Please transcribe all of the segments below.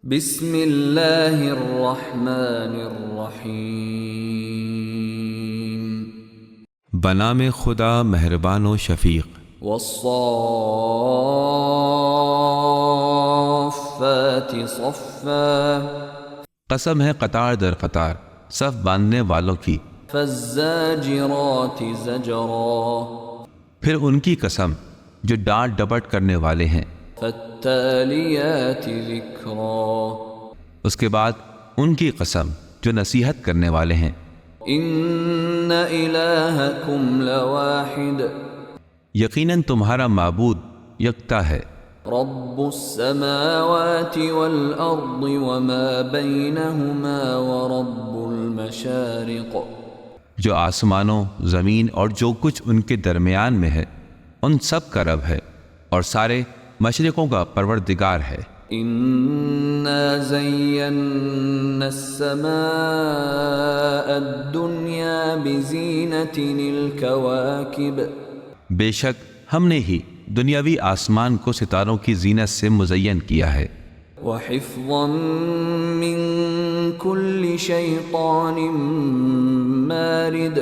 بسم اللہ الرحمن الرحیم، بنام خدا مہربان و شفیق۔ والصافات صفا، قسم ہے قطار در قطار صف باندھنے والوں کی۔ فالزاجرات زجرا، پھر ان کی قسم جو ڈانٹ ڈپٹ کرنے والے ہیں۔ فالتالیات ذکرا، اس کے بعد ان کی قسم جو نصیحت کرنے والے ہیں۔ ان الہکم لواحد، یقیناً تمہارا معبود یکتا ہے۔ رب السماوات والارض وما بینہما ورب المشارق، جو آسمانوں، زمین اور جو کچھ ان کے درمیان میں ہے ان سب کا رب ہے، اور سارے مشرقوں کا پروردگار ہے۔ انا زینا السماء الدنیا بزینۃ الکواکب، بے شک ہم نے ہی دنیاوی آسمان کو ستاروں کی زینت سے مزین کیا ہے، وحفظا من کل شیطان مارد،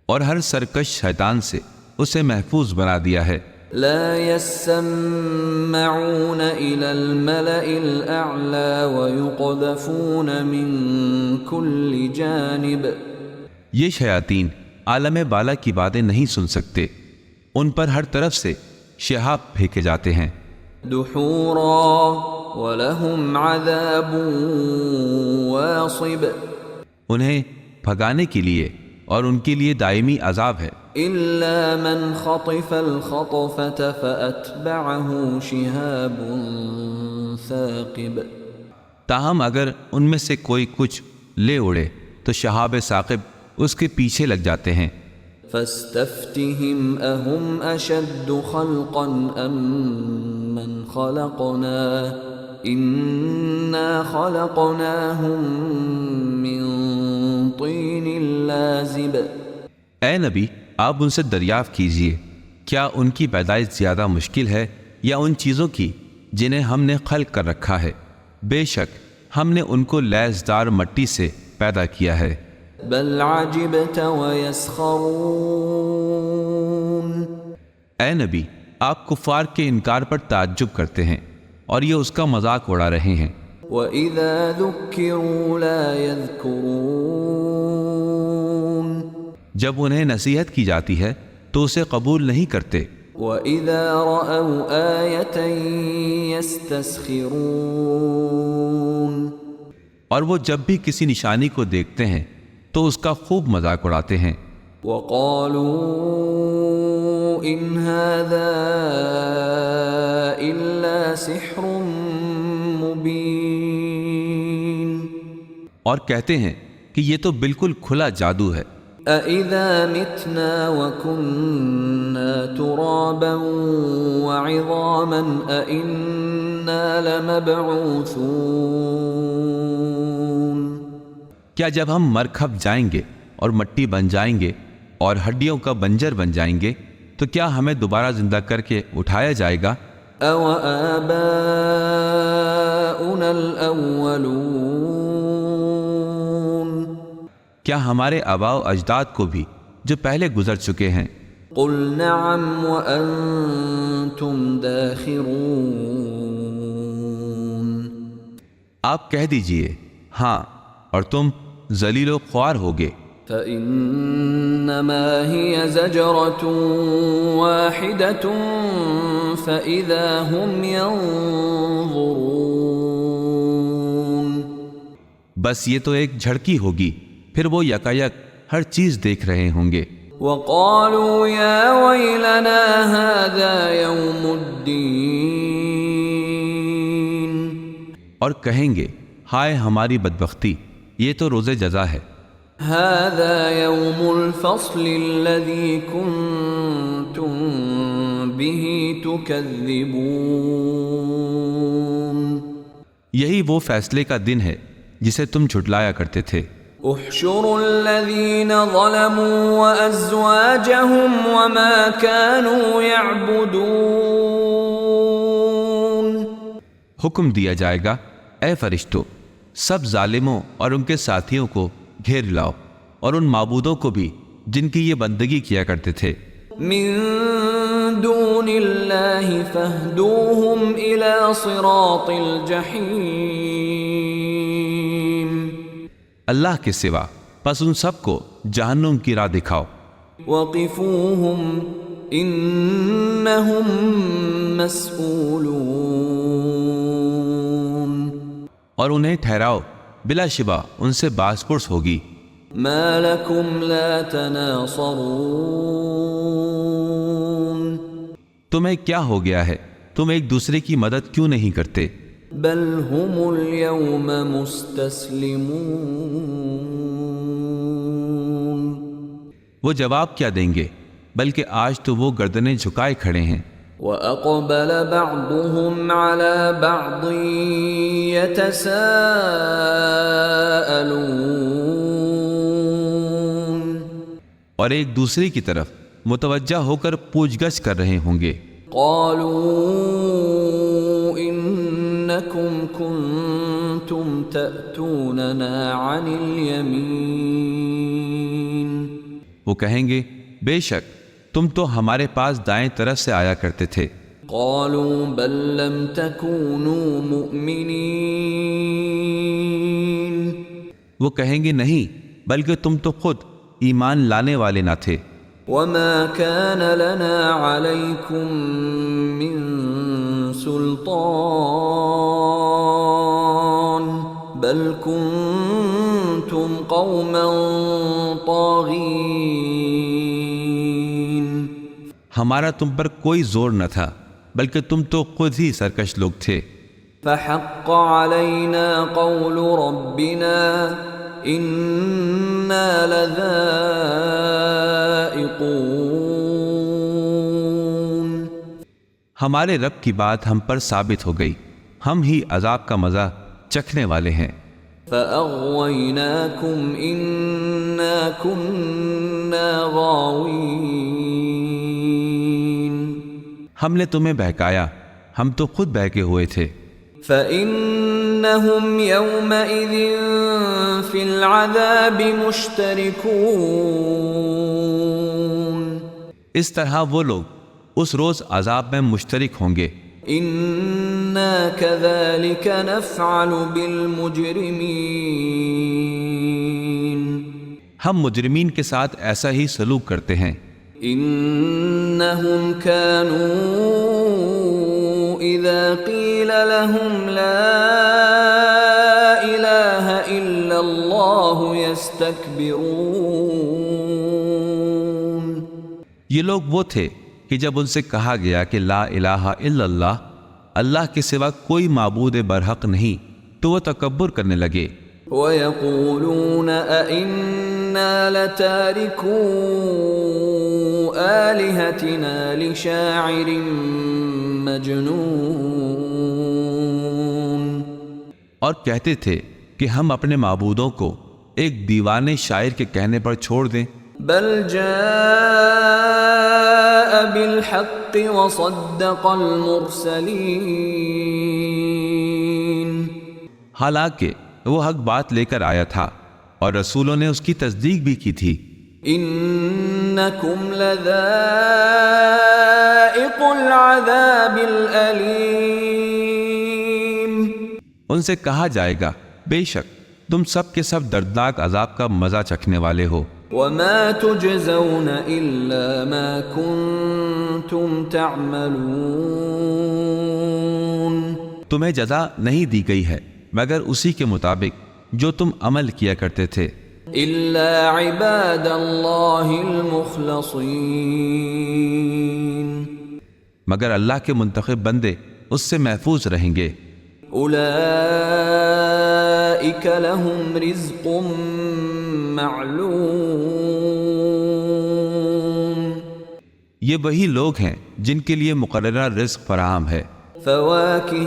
اور ہر سرکش شیطان سے اسے محفوظ بنا دیا ہے۔ لا يسمعون إلى الملأ الأعلى ويقذفون من كل جانب، یہ شیاطین عالم بالا کی باتیں نہیں سن سکتے، ان پر ہر طرف سے شہاب پھینکے جاتے ہیں۔ دحورا ولهم عذاب واصب، انہیں بھگانے کے لیے اور ان کے لیے دائمی عذاب ہے، إلا من خطف الخطفة فأتبعه شهاب ثاقب، تاہم اگر ان میں سے کوئی کچھ لے اڑے تو شہاب ثاقب اس کے پیچھے لگ جاتے ہیں۔ فاستفتهم أهم أشد خلقا أم من خلقنا إنا خلقناهم من طين لازب، اے نبی آپ ان سے دریافت کیجئے کیا ان کی پیدائش زیادہ مشکل ہے یا ان چیزوں کی جنہیں ہم نے خلق کر رکھا ہے؟ بے شک ہم نے ان کو لیسدار مٹی سے پیدا کیا ہے۔ بل عجبت ويسخرون، اے نبی آپ کفار کے انکار پر تعجب کرتے ہیں اور یہ اس کا مذاق اڑا رہے ہیں۔ وإذا ذكروا لا يذكرون، جب انہیں نصیحت کی جاتی ہے تو اسے قبول نہیں کرتے۔ وإذا رأوا آية يستسخرون، اور وہ جب بھی کسی نشانی کو دیکھتے ہیں تو اس کا خوب مذاق اڑاتے ہیں۔ وقالوا إن هذا إلا سحر مبين، اور کہتے ہیں کہ یہ تو بالکل کھلا جادو ہے۔ أَإِذَا مِتْنَا وَكُنَّا تُرَابًا وَعِظَامًا أَإِنَّا لَمَبْعُوثُونَ، کیا جب ہم مر کھپ جائیں گے اور مٹی بن جائیں گے اور ہڈیوں کا بنجر بن جائیں گے تو کیا ہمیں دوبارہ زندہ کر کے اٹھایا جائے گا؟ أَوَآبَاؤُنَا الْأَوَّلُونَ، کیا ہمارے آباء و اجداد کو بھی جو پہلے گزر چکے ہیں؟ قُلْ نَعَمْ وَأَنْتُمْ دَاخِرُونَ، آپ کہہ دیجئے ہاں اور تم ذلیل و خوار ہوگے۔ فَإِنَّمَا هِيَ زَجْرَةٌ وَاحِدَةٌ فَإِذَا هُمْ يَنظُرُونَ، بس یہ تو ایک جھڑکی ہوگی پھر وہ یکایک ہر چیز دیکھ رہے ہوں گے۔ وَقَالُوا يَا وَيْلَنَا هَذَا يَوْمُ الدِّينِ، اور کہیں گے ہائے ہماری بدبختی، یہ تو روز جزا ہے۔ هَذَا يَوْمُ الْفَصْلِ الَّذِي كُنْتُمْ بِهِ تُكَذِّبُونَ، یہی وہ فیصلے کا دن ہے جسے تم جھٹلایا کرتے تھے۔ احشروا الذين ظلموا وأزواجهم وما كانوا يعبدون، حکم دیا جائے گا اے فرشتوں سب ظالموں اور ان کے ساتھیوں کو گھیر لاؤ اور ان معبودوں کو بھی جن کی یہ بندگی کیا کرتے تھے من دون اللہ فاہدوہم الی صراط الجحیم اللہ کے سوا پس ان سب کو جہنم کی راہ دکھاؤ وقفوہم انہم مسئولون اور انہیں ٹھہراؤ بلا شبہ ان سے باز پرس ہوگی ما لکم لا تناصرون تمہیں کیا ہو گیا ہے تم ایک دوسرے کی مدد کیوں نہیں کرتے بل هم اليوم مستسلمون وہ جواب کیا دیں گے بلکہ آج تو وہ گردنیں جھکائے کھڑے ہیں وَأَقْبَلَ بَعْضُهُمْ عَلَى بَعْضٍ يَتَسَاءَلُونَ اور ایک دوسرے کی طرف متوجہ ہو کر پوچھ گچھ کر رہے ہوں گے قَالُوا إِنَّكُمْ كُنْتُمْ تَأْتُونَنَا عَنِ الْيَمِينِ وہ کہیں گے بے شک تم تو ہمارے پاس دائیں طرف سے آیا کرتے تھے قالوا بل لم تكونوا مؤمنين وہ کہیں گے نہیں بلکہ تم تو خود ایمان لانے والے نہ تھے وما كان لنا عليكم من سلطان بل كنتم قوما طاغين ہمارا تم پر کوئی زور نہ تھا بلکہ تم تو خود ہی سرکش لوگ تھے فحق علينا قول ربنا إنا لذائقون ہمارے رب کی بات ہم پر ثابت ہو گئی ہم ہی عذاب کا مزہ چکھنے والے ہیں فأغويناكم إنا كنا غاوين ہم نے تمہیں بہکایا ہم تو خود بہکے ہوئے تھے فإنهم يومئذ في العذاب مشتركون اس طرح وہ لوگ اس روز عذاب میں مشترک ہوں گے إنا كذلك نفعل بالمجرمين ہم مجرمین کے ساتھ ایسا ہی سلوک کرتے ہیں إنهم كانوا إذا قيل لهم لا إله إلا الله يستكبرون یہ لوگ وہ تھے کہ جب ان سے کہا گیا کہ لا الہ الا اللہ اللہ کے سوا کوئی معبود برحق نہیں تو وہ تکبر کرنے لگے وَيَقُولُونَ أَإِنَّا لَتَارِكُو آلِهَتِنَا لِشَاعِرٍ مَجْنُونَ اور کہتے تھے کہ ہم اپنے معبودوں کو ایک دیوانے شاعر کے کہنے پر چھوڑ دیں بل جاء بالحق وصدق المرسلین حالانکہ وہ حق بات لے کر آیا تھا اور رسولوں نے اس کی تصدیق بھی کی تھی انکم لذائق العذاب الالیم ان سے کہا جائے گا بے شک تم سب کے سب دردناک عذاب کا مزہ چکھنے والے ہو وما تجزون الا ما کنتم تعملون تمہیں جزا نہیں دی گئی ہے مگر اسی کے مطابق جو تم عمل کیا کرتے تھے الا عباد اللہ المخلصین مگر اللہ کے منتخب بندے اس سے محفوظ رہیں گے اولئک لهم رزق معلوم یہ وہی لوگ ہیں جن کے لیے مقررہ رزق فراہم ہے فواکہ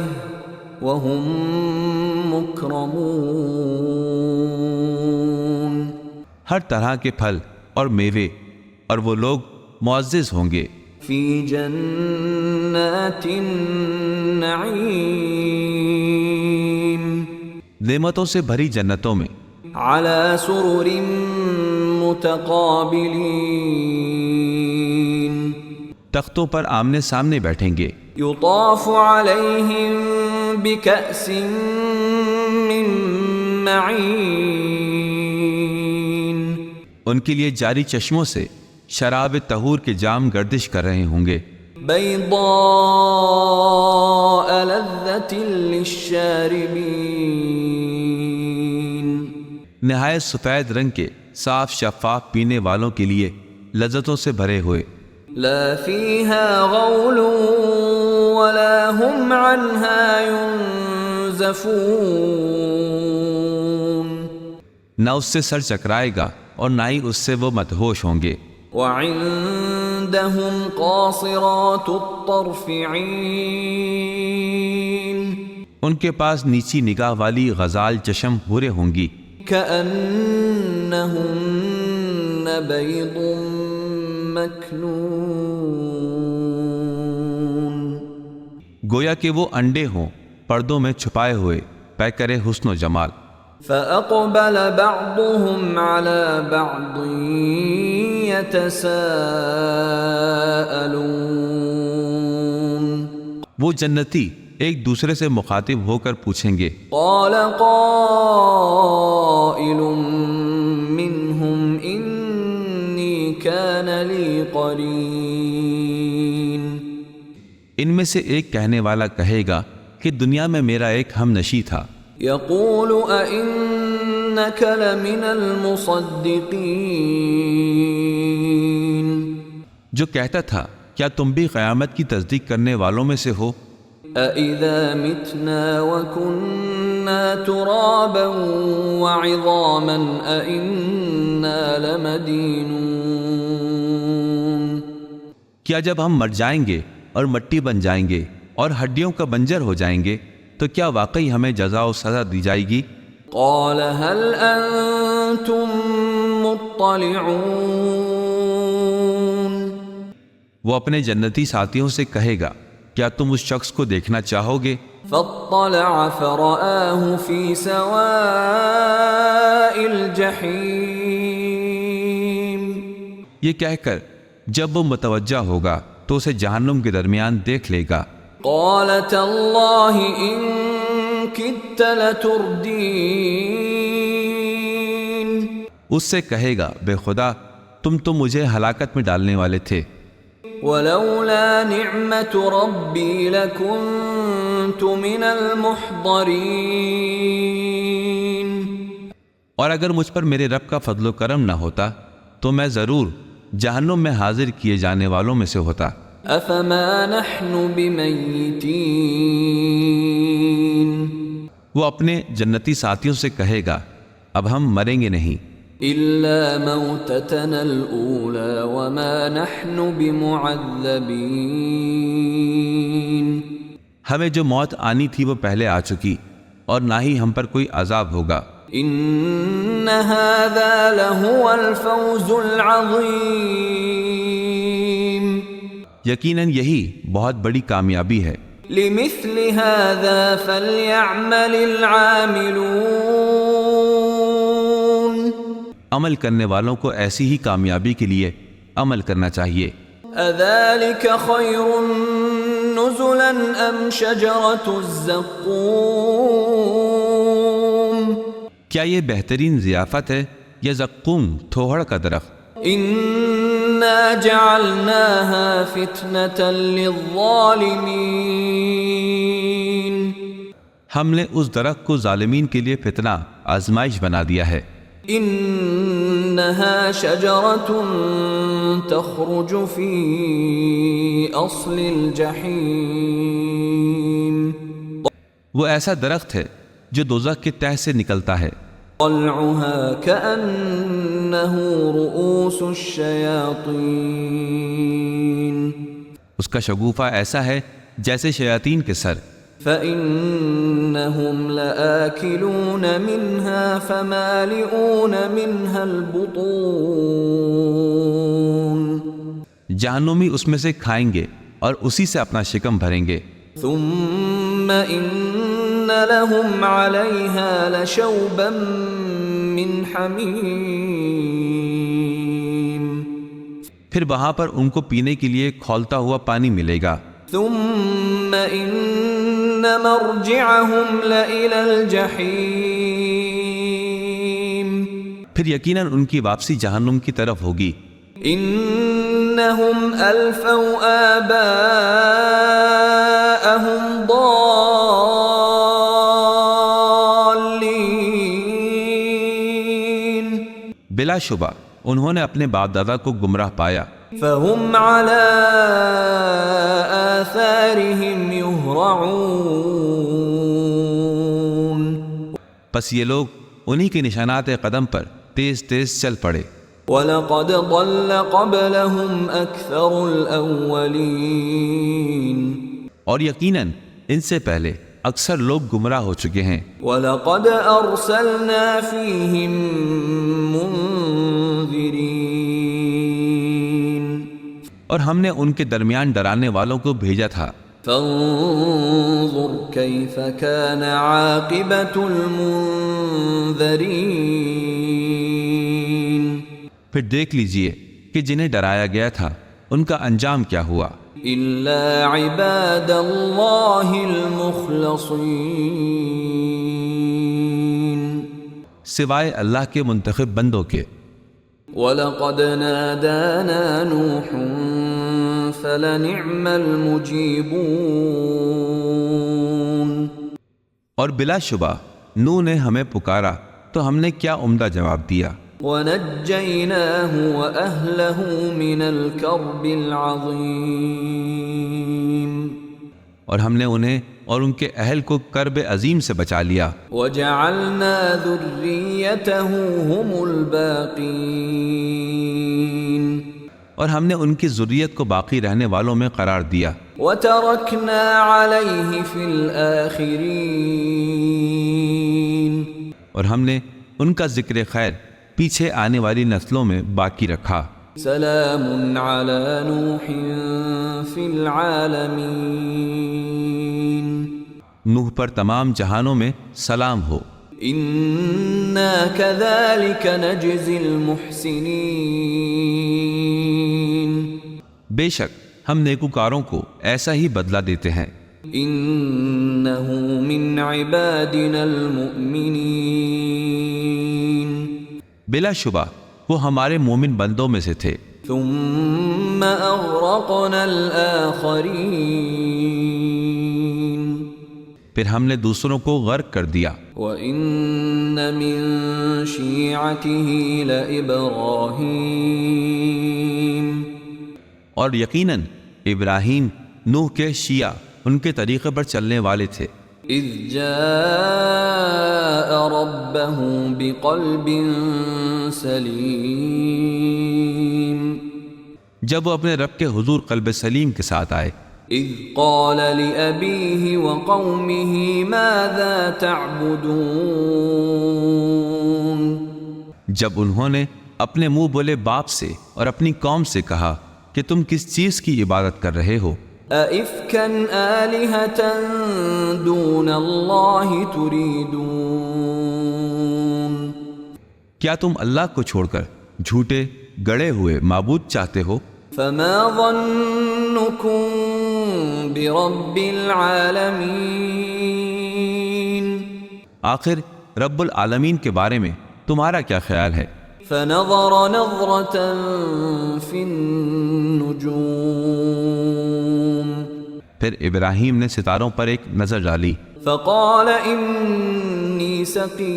وهم مکرمون ہر طرح کے پھل اور میوے اور وہ لوگ معزز ہوں گے فی جنات النعیم نعمتوں سے بھری جنتوں میں على سرر متقابلين تختوں پر آمنے سامنے بیٹھیں گے. يطاف عليهم بكأس من معين ان کے لیے جاری چشموں سے شراب طہور کے جام گردش کر رہے ہوں گے. بيضاء لذة للشاربين نہایت سفید رنگ کے صاف شفاف پینے والوں کے لیے لذتوں سے بھرے ہوئے. لا فيها غول ولا هم عنها ينزفون نہ اس سے سر چکرائے گا اور نہ ہی اس سے وہ مدہوش ہوں گے. وعندهم قاصرات الطرف عين ان کے پاس نیچی نگاہ والی غزال چشم حوریں ہوں گی. كأنهن بيض مكنون گویا کہ وہ انڈے ہوں پردوں میں چھپائے ہوئے پیکر حسن و جمال. فأقبل بعضهم على بعض يتساءلون وہ جنتی ایک دوسرے سے مخاطب ہو کر پوچھیں گے. قال قائل منهم إني كان لي قرين ان میں سے ایک کہنے والا کہے گا کہ دنیا میں میرا ایک ہم نشیں تھا. يقول أئنك لمن المصدقين جو کہتا تھا کیا تم بھی قیامت کی تصدیق کرنے والوں میں سے ہو؟ أَإِذَا مِتْنَا وَكُنَّا تُرَابًا وَعِظَامًا أَإِنَّا لَمَدِينُونَ کیا جب ہم مر جائیں گے اور مٹی بن جائیں گے اور ہڈیوں کا بنجر ہو جائیں گے تو کیا واقعی ہمیں جزا و سزا دی جائے گی؟ قال هل أنتم مطلعون وہ اپنے جنتی ساتھیوں سے کہے گا کیا تم اس شخص کو دیکھنا چاہو گے؟ فاطلع فرآه في سواء الجحيم یہ کہہ کر جب وہ متوجہ ہوگا تو اسے جہنم کے درمیان دیکھ لے گا. قال تالله إن كدت لتردين اس سے کہے گا بے خدا تم تو مجھے ہلاکت میں ڈالنے والے تھے. ولولا نعمة ربي لكنت من المحضرين اور اگر مجھ پر میرے رب کا فضل و کرم نہ ہوتا تو میں ضرور جہنم میں حاضر کیے جانے والوں میں سے ہوتا. افما نحن بمیتین وہ اپنے جنتی ساتھیوں سے کہے گا اب ہم مریں گے نہیں الا موتتنا الاولى وما نحن بمعذبین، ہمیں جو موت آنی تھی وہ پہلے آ چکی اور نہ ہی ہم پر کوئی عذاب ہوگا. ان هذا لهو الفوز العظیم، یقیناً یہی بہت بڑی کامیابی ہے. لمثل هذا فليعمل العاملون، عمل کرنے والوں کو ایسی ہی کامیابی کے لیے عمل کرنا چاہیے. اذلك خير نزلا ام شجرة الزقوم، کیا یہ بہترین ضیافت ہے یا زقوم تھوہڑ کا درخت؟ انا جعلناها فتنة للظالمين، ہم نے اس درخت کو ظالمین کے لیے فتنہ آزمائش بنا دیا ہے. انها شجرة تخرج في اصل الجحیم، وہ ایسا درخت ہے جو دوزخ کے تہ سے نکلتا ہے. طلعها كأنه رؤوس الشياطين، اس کا شگوفہ ایسا ہے جیسے شیاطین کے سر. فإنهم لآكلون منها فمالئون منها البطون، جہنمی اس میں سے کھائیں گے اور اسی سے اپنا شکم بھریں گے. ثم إن لهم عليها لشوبا من حميم پھر وہاں پر ان کو پینے کے لیے کھولتا ہوا پانی ملے گا. ثم إن مرجعهم لإلى الجحيم پھر یقیناً ان کی واپسی جہنم کی طرف ہوگی. إنهم ألفوا آباءهم ضالين بلا شبہ انہوں نے اپنے باپ دادا کو گمراہ پایا، فهم على آثارهم يهرعون پس یہ لوگ انہی کے نشانات قدم پر تیز تیز چل پڑے. وَلَقَدْ ضَلَّ قَبْلَهُمْ أَكْثَرُ الْأَوَّلِينَ اور یقیناً ان سے پہلے اکثر لوگ گمراہ ہو چکے ہیں. وَلَقَدْ أَرْسَلْنَا فِيهِمْ مُنذِرِينَ اور ہم نے ان کے درمیان ڈرانے والوں کو بھیجا تھا. فانظر كيف كان عاقبة المنذرين پھر دیکھ لیجئے کہ جنہیں ڈرایا گیا تھا ان کا انجام کیا ہوا. إلا عباد الله المخلصين سوائے اللہ کے منتخب بندوں کے. وَلَقَدْ نَادَانَا نُوحٌ فَلَنِعْمَ الْمُجِيبُونَ اور بلا شبہ نوح نے ہمیں پکارا تو ہم نے کیا عمدہ جواب دیا. وَنَجَّيْنَاهُ وَأَهْلَهُ مِنَ الْكَرْبِ الْعَظِيمِ اور ہم نے انہیں اور ان کے اہل کو کرب عظیم سے بچا لیا. وَجَعَلْنَا ذُرِّيَّتَهُ هُمُ الْبَاقِينَ اور ہم نے ان کی ذریت کو باقی رہنے والوں میں قرار دیا. وَتَرَكْنَا عَلَيْهِ فِي الْآخِرِينَ اور ہم نے ان کا ذکر خیر پیچھے آنے والی نسلوں میں باقی رکھا. سلام علی نوح فی العالمین نوح پر تمام جہانوں میں سلام ہو. انا کذالک نجزی المحسنین بے شک ہم نیکوکاروں کو ایسا ہی بدلہ دیتے ہیں. انہ من عبادنا المؤمنین بلا شبہ وہ ہمارے مومن بندوں میں سے تھے. ثم اغرقنا الآخرین پھر ہم نے دوسروں کو غرق کر دیا. وَإِنَّ مِن شِيعَتِهِ لَإِبْرَاهِيمَ اور یقیناً ابراہیم نوح کے شیعہ ان کے طریقے پر چلنے والے تھے. اذ جاء ربه بقلب سلیم جب وہ اپنے رب کے حضور قلب سلیم کے ساتھ آئے. اذ قال لأبيه وقومه ماذا تعبدون جب انہوں نے اپنے منہ بولے باپ سے اور اپنی قوم سے کہا کہ تم کس چیز کی عبادت کر رہے ہو. أَإِفْكًا آلِهَةً دُونَ اللَّهِ تُرِيدُونَ کیا تم اللہ کو چھوڑ کر جھوٹے گڑے ہوئے معبود چاہتے ہو؟ فَمَا ظَنُّكُمْ بِرَبِّ الْعَالَمِينَ آخر رب العالمین کے بارے میں تمہارا کیا خیال ہے؟ فَنَظَرَ نَظْرَةً فِي النُّجُومِ پھر ابراہیم نے ستاروں پر ایک نظر ڈالی. فَقَالَ إِنِّي سَقِيمٌ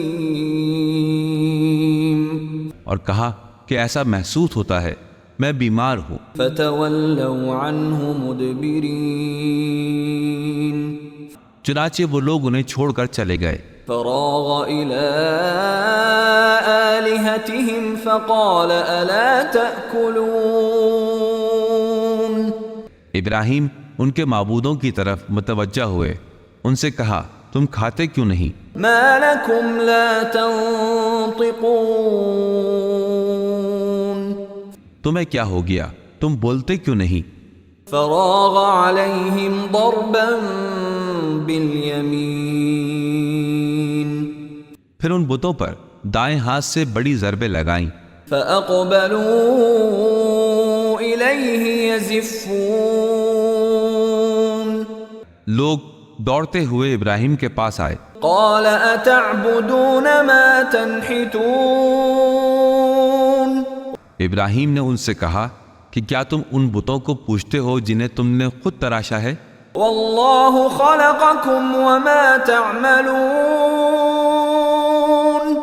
اور کہا کہ ایسا محسوس ہوتا ہے میں بیمار ہوں. فَتَوَلَّوْا عَنْهُ مُدْبِرِينَ چنانچہ وہ لوگ انہیں چھوڑ کر چلے گئے. فراغ إلى آلهتهم فقال ألا تأكلون ابراہیم ان کے معبودوں کی طرف متوجہ ہوئے، ان سے کہا تم کھاتے کیوں نہیں؟ ما لكم لا تنطقون تمہیں کیا ہو گیا، تم بولتے کیوں نہیں؟ فراغ عليهم ضربا باليمين پھر ان بتوں پر دائیں ہاتھ سے بڑی ضربیں لگائیں، فأقبلوا إليه يزفون لوگ دوڑتے ہوئے ابراہیم کے پاس آئے۔ قال أتعبدون ما تنحتون ابراہیم نے ان سے کہا کہ کیا تم ان بتوں کو پوجتے ہو جنہیں تم نے خود تراشا ہے؟ والله خلقكم وما تعملون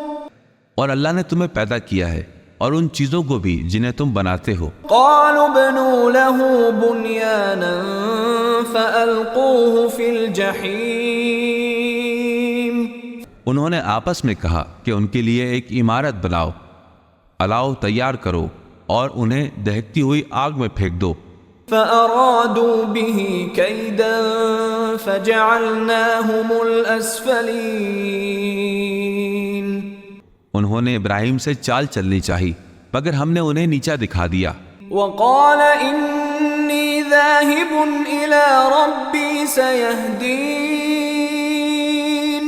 اور اللہ نے تمہیں پیدا کیا ہے اور ان چیزوں کو بھی جنہیں تم بناتے ہو۔ قالوا ابنوا له بنيانا فألقوه في الجحيم انہوں نے آپس میں کہا کہ ان کے لیے ایک عمارت بناؤ، الاؤ تیار کرو اور انہیں دہکتی ہوئی آگ میں پھینک دو۔ فأرادوا به كيدا فجعلناهم الأسفلين انہوں نے ابراہیم سے چال چلنی چاہی مگر ہم نے انہیں نیچا دکھا دیا۔ وقال إني ذاهب إلى ربي سيهدين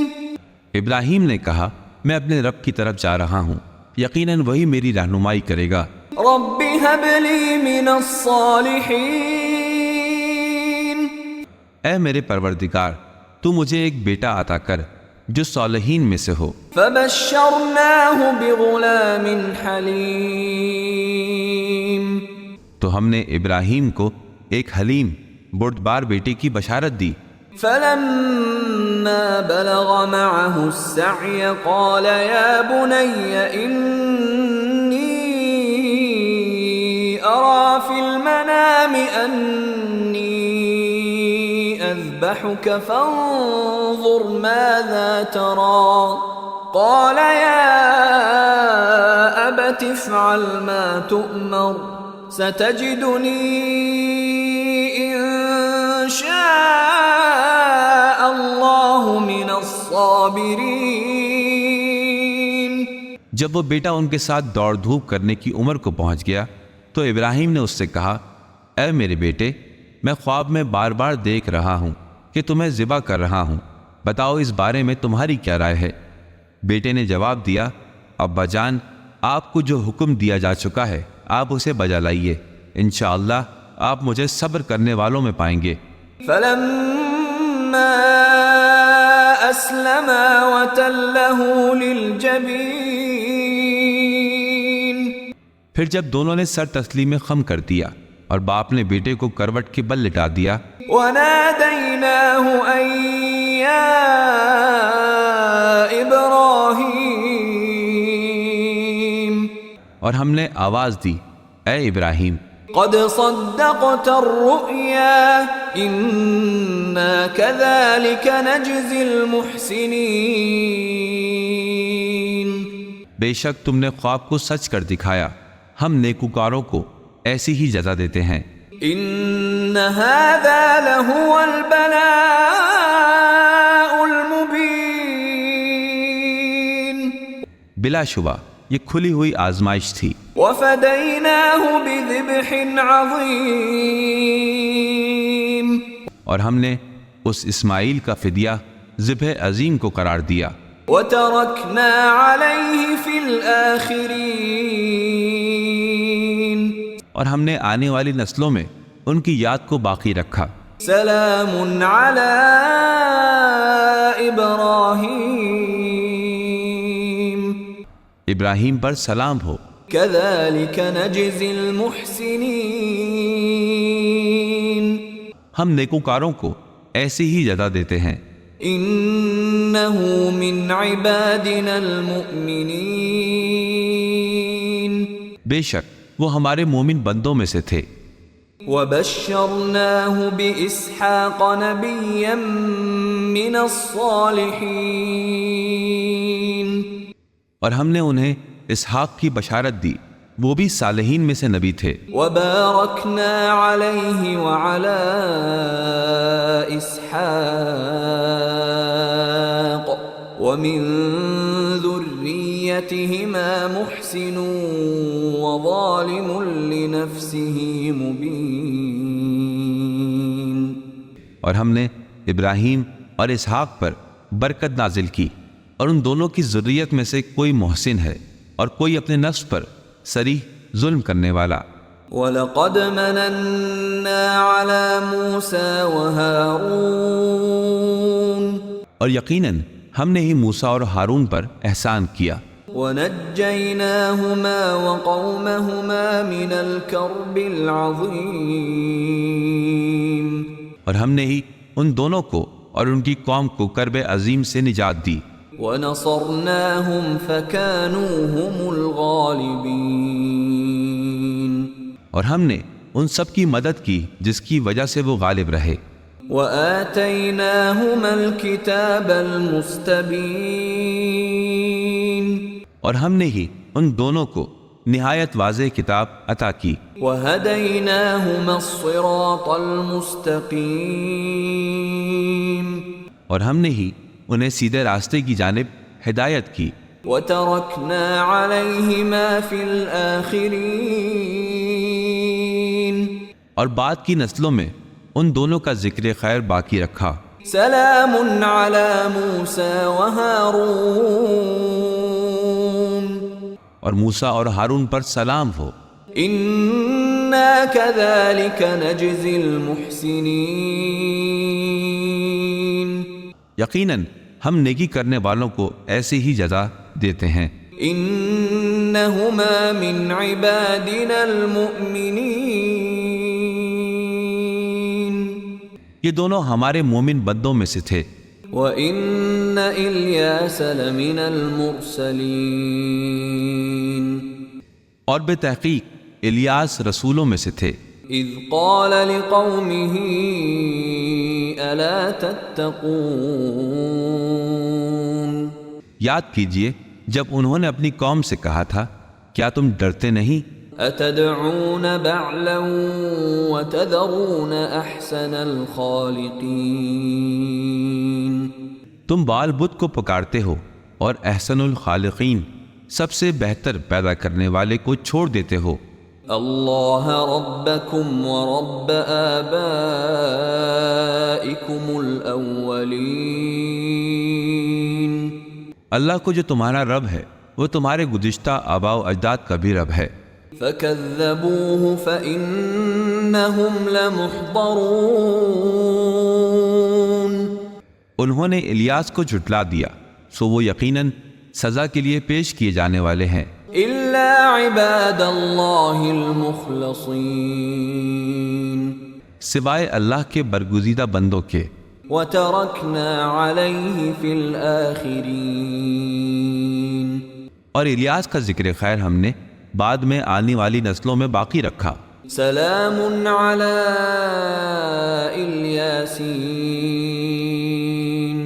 ابراہیم نے کہا میں اپنے رب کی طرف جا رہا ہوں، یقیناً وہی میری رہنمائی کرے گا۔ رب هب لي من الصالحين اے میرے پروردگار تو مجھے ایک بیٹا عطا کر جو صالحین میں سے ہو۔ فبشرناه بغلام حليم تو ہم نے ابراہیم کو ایک حلیم بردبار بیٹے کی بشارت دی۔ فلما بلغ معه السعي قال يا بني إني أرى في المنام أني أذبحك فانظر ماذا ترى قال يا أبت افعل ما تؤمر ستجدني إن شاء الله من الصابرين جب وہ بیٹا ان کے ساتھ دوڑ دھوپ کرنے کی عمر کو پہنچ گیا تو ابراہیم نے اس سے کہا اے میرے بیٹے میں خواب میں بار بار دیکھ رہا ہوں کہ تمہیں ذبح کر رہا ہوں، بتاؤ اس بارے میں تمہاری کیا رائے ہے؟ بیٹے نے جواب دیا ابا جان آپ کو جو حکم دیا جا چکا ہے آپ اسے بجا لائیے، انشاءاللہ آپ مجھے صبر کرنے والوں میں پائیں گے۔ فلما أسلما وتله للجبين پھر جب دونوں نے سر تسلیم خم کر دیا اور باپ نے بیٹے کو کروٹ کے بل لٹا دیا، وناديناه أن يا إبراهيم اور ہم نے آواز دی اے ابراہیم قد صدقت الرؤيا إنا كذلك نجزي المحسنين بے شک تم نے خواب کو سچ کر دکھایا، ہم نیکوکاروں کو ایسی ہی جزا دیتے ہیں۔ إن هذا لهو البلاء المبين بلا شبہ یہ کھلی ہوئی آزمائش تھی۔ وفديناه بذبح عظيم اور ہم نے اس اسماعیل کا فدیہ ذبح عظیم کو قرار دیا۔ وتركنا عليه في الآخرين اور ہم نے آنے والی نسلوں میں ان کی یاد کو باقی رکھا۔ سلام على إبراهيم ابراہیم پر سلام ہو، كذلك نجزي المحسنين ہم نیکوکاروں کو ایسی ہی جزا دیتے ہیں۔ إنه من عبادنا المؤمنين بے شک وہ ہمارے مومن بندوں میں سے تھے۔ وبشرناه بإسحاق نبيا من الصالحين اور ہم نے انہیں اسحاق کی بشارت دی، وہ بھی صالحین میں سے نبی تھے۔ وباركنا عليه وعلى إسحاق ومن ذريتهما محسن وظالم لنفسه مبين اور ہم نے ابراہیم اور اسحاق پر برکت نازل کی، اور ان دونوں کی ذریت میں سے کوئی محسن ہے اور کوئی اپنے نفس پر صریح ظلم کرنے والا۔ وَلَقَدْ مَنَنَّا عَلَى مُوسَى وَهَارُونَ، اور یقیناً ہم نے ہی موسیٰ اور ہارون پر احسان کیا، وَنَجَّيْنَاهُمَا وَقَوْمَهُمَا مِنَ الْكَرْبِ الْعَظِيمِ، اور ہم نے ہی ان دونوں کو اور ان کی قوم کو کرب عظیم سے نجات دی، وَنَصَرْنَاهُمْ فَكَانُوا هُمُ الْغَالِبِينَ، اور ہم نے ان سب کی مدد کی جس کی وجہ سے وہ غالب رہے، وَآتَيْنَاهُمَا الْكِتَابَ الْمُسْتَبِينَ، اور ہم نے ہی ان دونوں کو نہایت واضح کتاب عطا کی، وَهَدَيْنَاهُمَا الصِّرَاطَ الْمُسْتَقِيمَ، اور ہم نے ہی انہیں سیدھے راستے کی جانب ہدایت کی، وَتَرَكْنَا عَلَيْهِمَا فِي الْآخِرِينَ، اور بعد کی نسلوں میں ان دونوں کا ذکر خیر باقی رکھا، سلام علی موسیٰ وہارون، اور موسیٰ اور ہارون پر سلام ہو، انا کذالک نجزی المحسنین، یقیناً ہم نیکی کرنے والوں کو ایسے ہی جزا دیتے ہیں، انہما من عبادنا المؤمنین، یہ دونوں ہمارے مومن بندوں میں سے تھے، وَإِنَّ إِلْيَاسَ لَمِنَ الْمُرْسَلِينَ، اور بے تحقیق الیاس رسولوں میں سے تھے، اذ قال لقومه الا تتقون، یاد کیجئے جب انہوں نے اپنی قوم سے کہا تھا کیا تم ڈرتے نہیں، اتدعون بعلا وتذرون احسن الخالقین، تم بال بت کو پکارتے ہو اور احسن الخالقین سب سے بہتر پیدا کرنے والے کو چھوڑ دیتے ہو، اللہ ربکم ورب آبائکم الاولین، اللہ کو جو تمہارا رب ہے وہ تمہارے گزشتہ آباء و اجداد کا بھی رب ہے، فَكَذَّبُوهُ فَإِنَّهُمْ لَمُحْضَرُونَ، انہوں نے الیاس کو جھٹلا دیا سو وہ یقیناً سزا کے لیے پیش کیے جانے والے ہیں، إِلَّا عِبَادَ اللَّهِ الْمُخْلَصِينَ، سوائے اللہ کے برگزیدہ بندوں کے، وَتَرَكْنَا عَلَيْهِ فِي الْآخِرِينَ، اور الیاس کا ذکر خیر ہم نے بعد میں آنے والی نسلوں میں باقی رکھا، سلام علی الیاسین،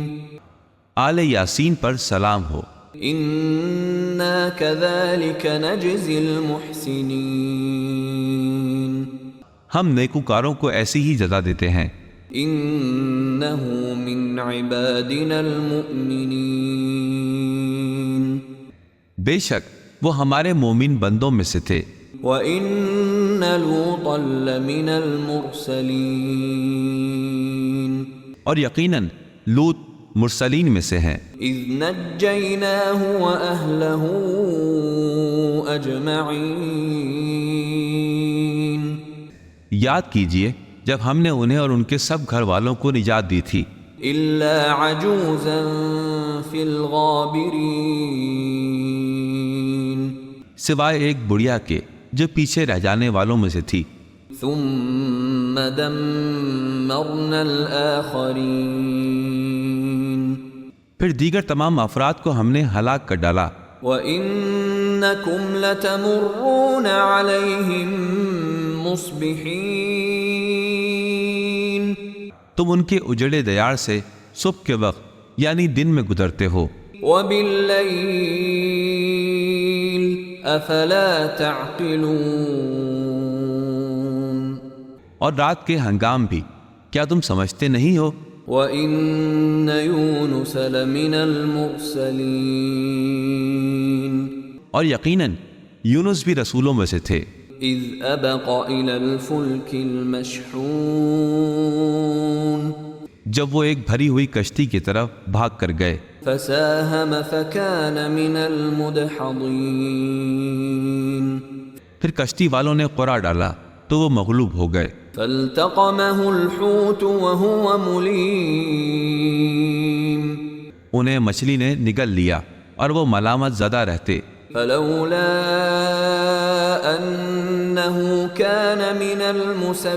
آل یاسین پر سلام ہو، انا کذالک نجزی المحسنین، ہم نیکوکاروں کو ایسی ہی جزا دیتے ہیں، انہ من عبادنا المؤمنین، بے شک وہ ہمارے مومن بندوں میں سے تھے، وَإِنَّ لُوطًا لَّمِنَ الْمُرْسَلِينَ، اور یقیناً لوط مرسلین میں سے ہیں، اِذْ نَجَّيْنَاهُ وَأَهْلَهُ أَجْمَعِينَ، یاد کیجئے جب ہم نے انہیں اور ان کے سب گھر والوں کو نجات دی تھی، إِلَّا عَجُوزًا فِي الْغَابِرِينَ، سوائے ایک بڑھیا کے جو پیچھے رہ جانے والوں میں سے تھی، ثُمَّ دَمَّرْنَا الْآخَرِينَ، پھر دیگر تمام افراد کو ہم نے ہلاک کر ڈالا، وَإِنَّكُمْ لَتَمُرُّونَ عَلَيْهِمْ مُصْبِحِينَ، تم ان کے اجڑے دیار سے صبح کے وقت یعنی دن میں گزرتے ہو، وَبِاللَّيْلِ أَفَلَا تَعْقِلُونَ، اور رات کے ہنگام بھی کیا تم سمجھتے نہیں ہو، وَإِنَّ يُونُسَ لَمِنَ الْمُرْسَلِينَ، اور یقیناً یونس بھی رسولوں میں سے تھے، إِذْ أَبَقَ إِلَى الْفُلْكِ الْمَشْحُونِ، جب وہ ایک بھری ہوئی کشتی کی طرف بھاگ کر گئے فساهم فكان من المدحضين پھر کشتی والوں نے قرع ڈالا تو وہ مغلوب ہو گئے فالتقمه الحوت وهو مليم انہیں مچھلی نے نگل لیا اور وہ ملامت زدہ رہتے فلولا أنه كان من المسبحين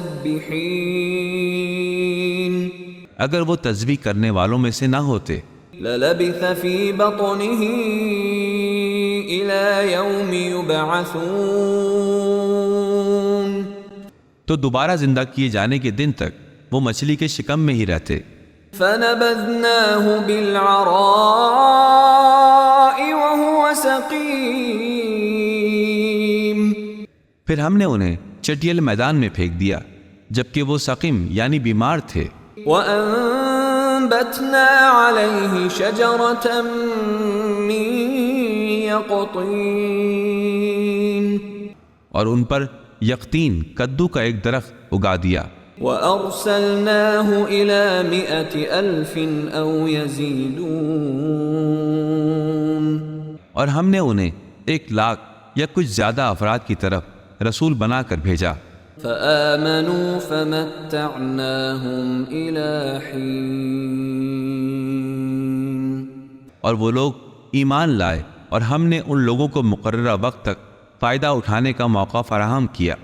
اگر وہ تسبیح کرنے والوں میں سے نہ ہوتے للبث في بطنه إلى يوم يبعثون تو دوبارہ زندہ کیے جانے کے دن تک وہ مچھلی کے شکم میں ہی رہتے فنبذناه بالعراء وهو سقيم پھر ہم نے انہیں چٹیل میدان میں پھینک دیا جبکہ وہ سقیم یعنی بیمار تھے وأنبتنا عليه شجرة من يقطين اور ان پر یقطین کدو کا ایک درخت اگا دیا وأرسلناه إلى 100,000 أو يزيدون اور ہم نے انہیں 100,000 یا کچھ زیادہ افراد کی طرف رسول بنا کر بھیجا فآمنوا فمتعناهم إلى حين اور وہ لوگ ایمان لائے اور ہم نے ان لوگوں کو مقررہ وقت تک فائدہ اٹھانے کا موقع فراہم کیا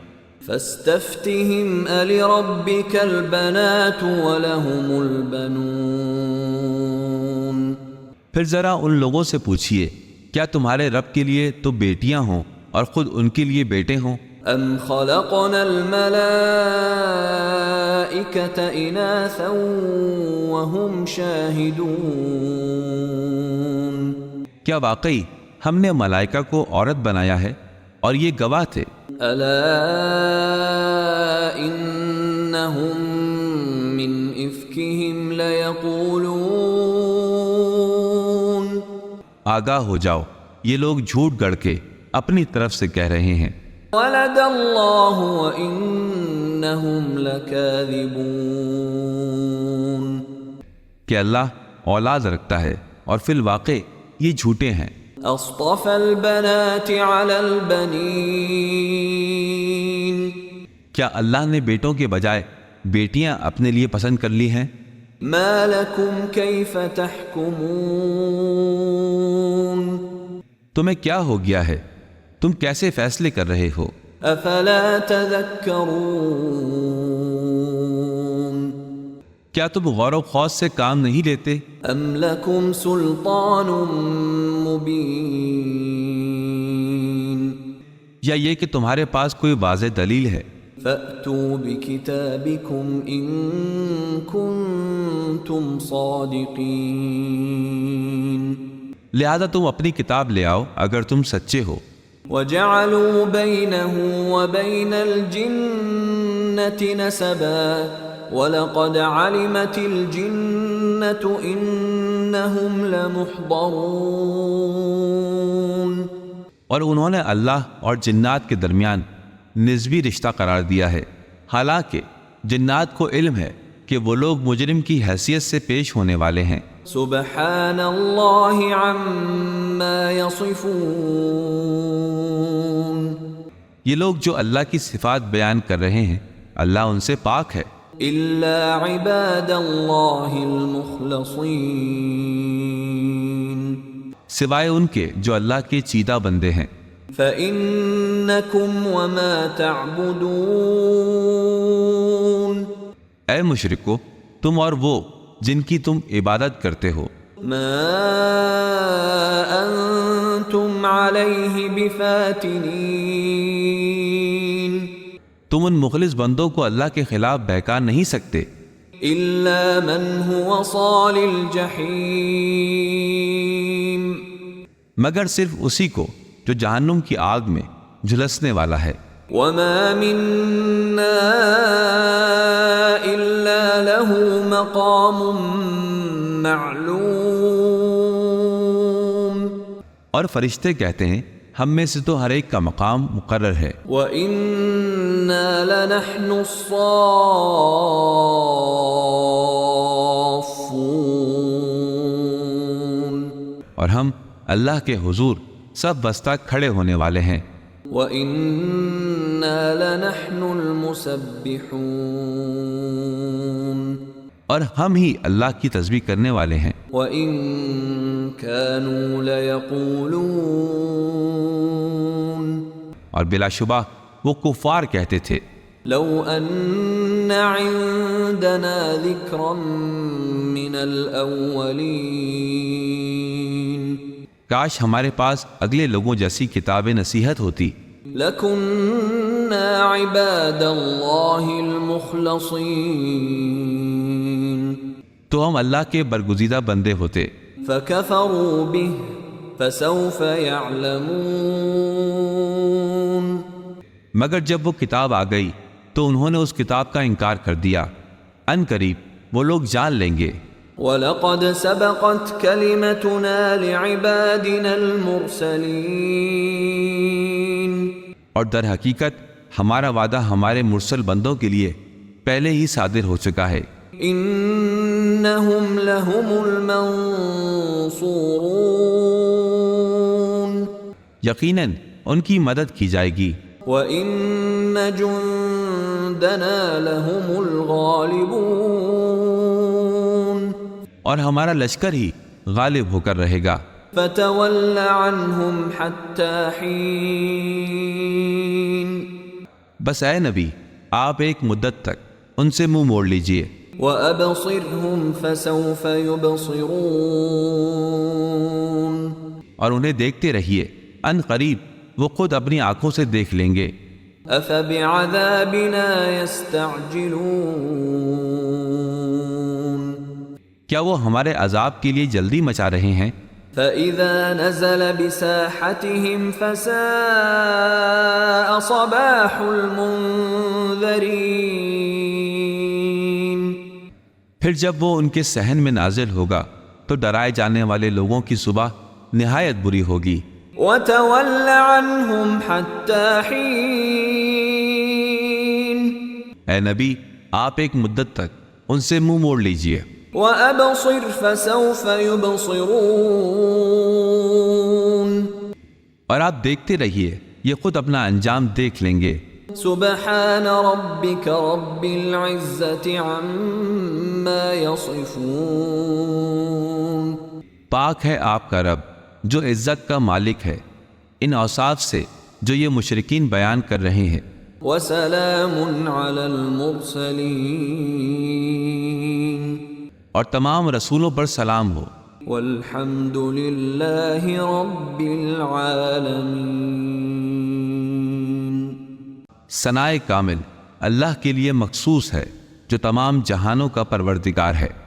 فاستفتهم ألربك البنات ولهم البنون پھر ذرا ان لوگوں سے پوچھئے کیا تمہارے رب کے لیے تو بیٹیاں ہوں اور خود ان کے لیے بیٹے ہوں أم خلقنا الملائكة إناثا وهم شاهدون کیا واقعی ہم نے ملائکہ کو عورت بنایا ہے اور یہ گواہ تھے ألا إنهم من إفكهم ليقولون آگاہ ہو جاؤ یہ لوگ جھوٹ گڑھ کے اپنی طرف سے کہہ رہے ہیں ولد الله وإنهم لكاذبون کہ اللہ اولاد رکھتا ہے اور فی الواقع یہ جھوٹے ہیں أصطفى البنات على البنين کیا اللہ نے بیٹوں کے بجائے بیٹیاں اپنے لیے پسند کر لی ہیں ما لكم كيف تحكمون تمہیں کیا ہو گیا ہے تم کیسے فیصلے کر رہے ہو أفلا تذكرون کیا تم غور و خوض سے کام نہیں لیتے أم لكم سلطان مبين یا یہ کہ تمہارے پاس کوئی واضح دلیل ہے فأتوا بكتابكم إن كنتم صادقين لہذا تم اپنی کتاب لے آؤ اگر تم سچے ہو وجعلوا بينه وبين الجنة نسبا وَلَقَدْ عَلِمَتِ الْجِنَّةُ إِنَّهُمْ لَمُحْضَرُونَ اور انہوں نے اللہ اور جنات کے درمیان نسبی رشتہ قرار دیا ہے حالانکہ جنات کو علم ہے کہ وہ لوگ مجرم کی حیثیت سے پیش ہونے والے ہیں سبحان اللہ عما یصفون یہ لوگ جو اللہ کی صفات بیان کر رہے ہیں اللہ ان سے پاک ہے الا عباد اللہ المخلصین سوائے ان کے جو اللہ کے چیدہ بندے ہیں فإنکم وما تعبدون اے مشرکو تم اور وہ جن کی تم عبادت کرتے ہو ما انتم علیہ بفاتنین تم ان مخلص بندوں کو اللہ کے خلاف بہکا نہیں سکتے الا من هو صال الجحیم مگر صرف اسی کو جو جہنم کی آگ میں جھلسنے والا ہے وما منا الا له مقام معلوم اور فرشتے کہتے ہیں ہم میں سے تو ہر ایک کا مقام مقرر ہے وَإِنَّا لَنَحْنُ الصَّافُّونَ اور ہم اللہ کے حضور سب بستہ کھڑے ہونے والے ہیں۔ وَإِنَّا لَنَحْنُ الْمُسَبِّحُونَ اور ہم ہی اللہ کی تسبیح کرنے والے ہیں۔ وَإِن كَانُوا لَيَقُولُونَ اور بلا شبہ وہ کفار کہتے تھے، لَوْ أَنَّ عِندَنَا ذِكْرًا مِّنَ الْأَوَّلِينَ کاش ہمارے پاس اگلے لوگوں جیسی کتاب نصیحت ہوتی، لَكُنَّا عِبَادَ اللَّهِ الْمُخْلَصِينَ تو ہم اللہ کے برگزیدہ بندے ہوتے۔ فَكَفَرُوا بِهِ فَسَوْفَ يَعْلَمُونَ مگر جب وہ کتاب آ گئی تو انہوں نے اس کتاب کا انکار کر دیا، ان قریب وہ لوگ جان لیں گے۔ وَلَقَدْ سَبَقَتْ كَلِمَتُنَا لِعِبَادِنَا الْمُرْسَلِينَ اور در حقیقت ہمارا وعدہ ہمارے مرسل بندوں کے لیے پہلے ہی صادر ہو چکا ہے، إِنَّهُمْ لَهُمُ الْمَنصُورُونَ یقیناً ان کی مدد کی جائے گی، وَإِنَّ جُندَنَا لَهُمُ الْغَالِبُونَ اور ہمارا لشکر ہی غالب ہو کر رہے گا۔ فَتَوَلَّ عَنْهُمْ حَتَّى حِينٍ بس اے نبی آپ ایک مدت تک ان سے منہ موڑ لیجئے، وَأَبْصِرْهُمْ فَسَوْفَ يُبْصِرُونَ اور انہیں دیکھتے رہیے، ان قریب وہ خود اپنی آنکھوں سے دیکھ لیں گے۔ أَفَبِعَذَابِنَا يَسْتَعْجِلُونَ کیا وہ ہمارے عذاب کے لیے جلدی مچا رہے ہیں؟ فَإِذَا نَزَلَ بِسَاحَتِهِمْ فَسَاءَ صَبَاحُ الْمُنذَرِينَ پھر جب وہ ان کے صحن میں نازل ہوگا تو ڈرائے جانے والے لوگوں کی صبح نہایت بری ہوگی۔ وَتَوَلَّ عَنْهُمْ حَتَّى حِينٍ اے نبی آپ ایک مدت تک ان سے منہ موڑ لیجئے، وَأَبْصِرْ فَسَوْفَ يُبْصِرُونَ اور آپ دیکھتے رہیے یہ خود اپنا انجام دیکھ لیں گے۔ سبحان ربك رب العزة عما يصفون پاک ہے آپ کا رب جو عزت کا مالک ہے ان اوصاف سے جو یہ مشرکین بیان کر رہے ہیں۔ وسلام على المرسلين اور تمام رسولوں پر سلام ہو، والحمد لله رب العالمين۔ ثنائے کامل اللہ کے لیے مخصوص ہے جو تمام جہانوں کا پروردگار ہے۔